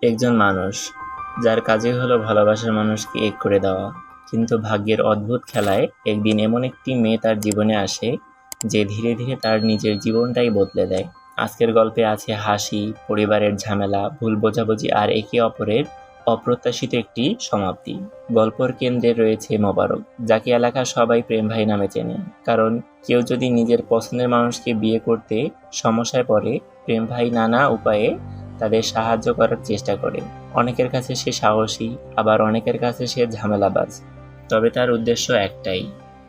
একজন মানুষ যার কাজই হলো ভালোবাসার মানুষকে এক করে দেওয়া, কিন্তু ভাগ্যের অদ্ভুত খেলায় একদিন এমন একটি মেয়ে তার জীবনে আসে যে ধীরে ধীরে তার নিজের জীবনটাই বদলে দেয়। আজকের গল্পে আছে হাসি, পরিবারের ঝামেলা, ভুল বোঝাবুঝি আর একে অপরের অপ্রত্যাশিত একটি সমাপ্তি। গল্পের কেন্দ্রে রয়েছে মোবারক, যাকে এলাকার সবাই প্রেম ভাই নামে চেনে। কারণ কেউ যদি নিজের পছন্দের মানুষকে বিয়ে করতে সমস্যায় পড়ে, প্রেম ভাই নানা উপায়ে তাদের সাহায্য করার চেষ্টা করে। অনেকের কাছে সে সাহসী, আবার অনেকের কাছে সে ঝামেলাবাজ। তবে তার উদ্দেশ্য একটাই,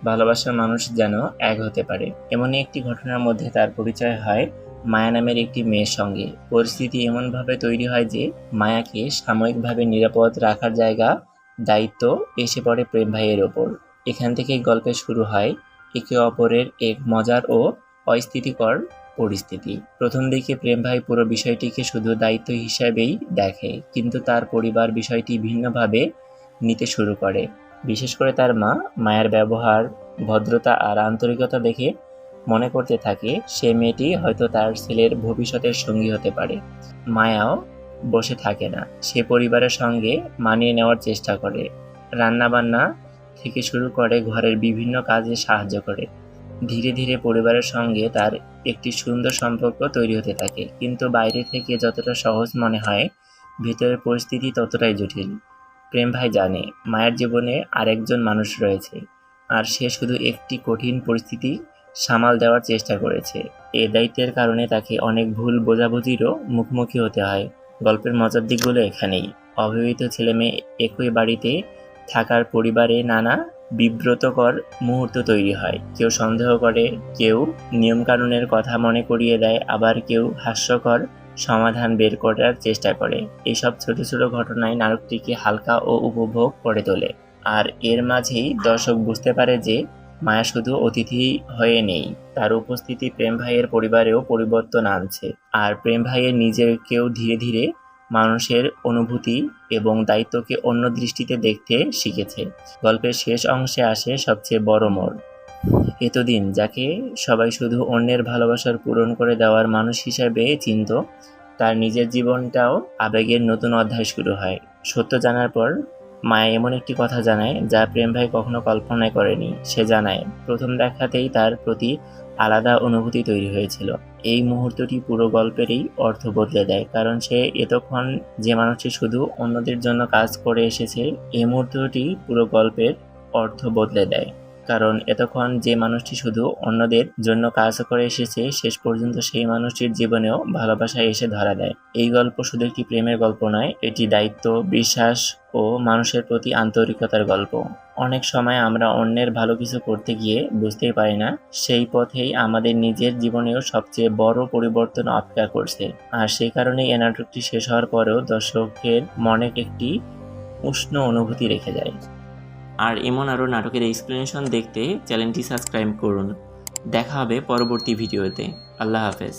ভালোবাসার মানুষ যেন এক হতে পারে। এমনই একটি ঘটনার মধ্যে তার পরিচয় হয় মায়া নামের একটি মেয়ের সঙ্গে। পরিস্থিতি এমনভাবে তৈরি হয় যে মায়াকে সাময়িকভাবে নিরাপদ রাখার জায়গা দায়িত্ব এসে পড়ে প্রেম ভাইয়ের ওপর। এখান থেকেই গল্পের শুরু হয় একে অপরের এক মজার ও অস্থিতিকর পরিস্থিতি। প্রথম দিকে প্রেম ভাই পুরো বিষয়টিকে শুধু দায়িত্ব হিসাবেই দেখে, কিন্তু তার পরিবার বিষয়টি ভিন্নভাবে নিতে শুরু করে। বিশেষ করে তার মা মায়ের ব্যবহার, ভদ্রতা আর আন্তরিকতা দেখে মনে করতে থাকে সে মেয়েটি হয়তো তার ছেলের ভবিষ্যতের সঙ্গী হতে পারে। মায়াও বসে থাকে না, সে পরিবারের সঙ্গে মানিয়ে নেওয়ার চেষ্টা করে। রান্নাবান্না থেকে শুরু করে ঘরের বিভিন্ন কাজে সাহায্য করে। ধীরে ধীরে পরিবারের সঙ্গে তার একটি সুন্দর সম্পর্ক তৈরি হতে থাকে, কিন্তু বাইরে থেকে যতটা সহজ মনে হয়, ভেতরের পরিস্থিতি ততটাই জটিল। প্রেম ভাই জানে মায়ের জীবনে আরেকজন মানুষ রয়েছে, আর সে শুধু একটি কঠিন পরিস্থিতি সামাল দেওয়ার চেষ্টা করেছে। এই দায়িত্বের কারণে তাকে অনেক ভুল বোঝাবুঝিরও মুখোমুখি হতে হয়। গল্পের মজার দিকগুলো এখানেই। অবিবাহিত ছেলেমেয়ে একই বাড়িতে থাকার পরিবারে নানা বিব্রতকর মুহূর্ত তৈরি হয়। কেউ সন্দেহ করে, কেউ নিয়মকানুনের কথা মনে করিয়ে দেয়, আবার কেউ হাস্যকর সমাধান বের করার চেষ্টা করে। এইসব ছোট ছোট ঘটনায় নাটকটিকে হালকা ও উপভোগ করে তোলে। আর এর মাঝেই দর্শক বুঝতে পারে যে মায়া শুধু অতিথি হয়ে নেই, তার উপস্থিতি প্রেম ভাইয়ের পরিবারেও পরিবর্তন আনছে। আর প্রেম ভাইয়ের নিজেকেও ধীরে ধীরে মানুষের অনুভূতি এবং দায়িত্বকে অন্য দৃষ্টিতে দেখতে শিখেছে। গল্পের শেষ অংশে আসে সবচেয়ে বড় মোড়। এতদিন যাকে সবাই শুধু অন্যের ভালোবাসার পূরণ করে দেওয়ার মানুষ হিসেবে চিনত, তার নিজের জীবনটাও আবেগের নতুন অধ্যায় শুরু হয়। সত্য জানার পর মায়া এমন একটি কথা জানায় যা প্রেম ভাই কখনো কল্পনাই করেনি। সে জানায় প্রথম দেখাতেই তার প্রতি আলাদা অনুভূতি তৈরি হয়েছিল। এই মুহূর্তটি পুরো গল্পেরই অর্থ বদলে দেয়, কারণ সে এতক্ষণ যে মানুষটি শুধু অন্যদের জন্য কাজ করে এসেছে, এই মুহূর্তটি পুরো গল্পের অর্থ বদলে দেয়। কারণ এতক্ষণ যে মানুষটি শুধু অন্যদের জন্য কাজ করে এসেছে, শেষ পর্যন্ত সেই মানুষটির জীবনেও ভালোবাসা এসে ধরা দেয়। এই গল্প শুধু একটি প্রেমের গল্প নয়, এটি দায়িত্ব, বিশ্বাস ও মানুষের প্রতি আন্তরিকতার গল্প। অনেক সময় আমরা অন্যের ভালো কিছু করতে গিয়ে বুঝতেই পারি না সেই পথেই আমাদের নিজের জীবনেও সবচেয়ে বড় পরিবর্তন অপেক্ষা করছে। আর সেই কারণেই এই নাটকটি শেষ হওয়ার পরেও দর্শকের মনে একটি উষ্ণ অনুভূতি রেখে যায়। আর এমন আরও নাটকের এক্সপ্লেনেশন দেখতে চ্যানেলটি সাবস্ক্রাইব করুন। দেখা হবে পরবর্তী ভিডিওতে। আল্লাহ হাফেজ।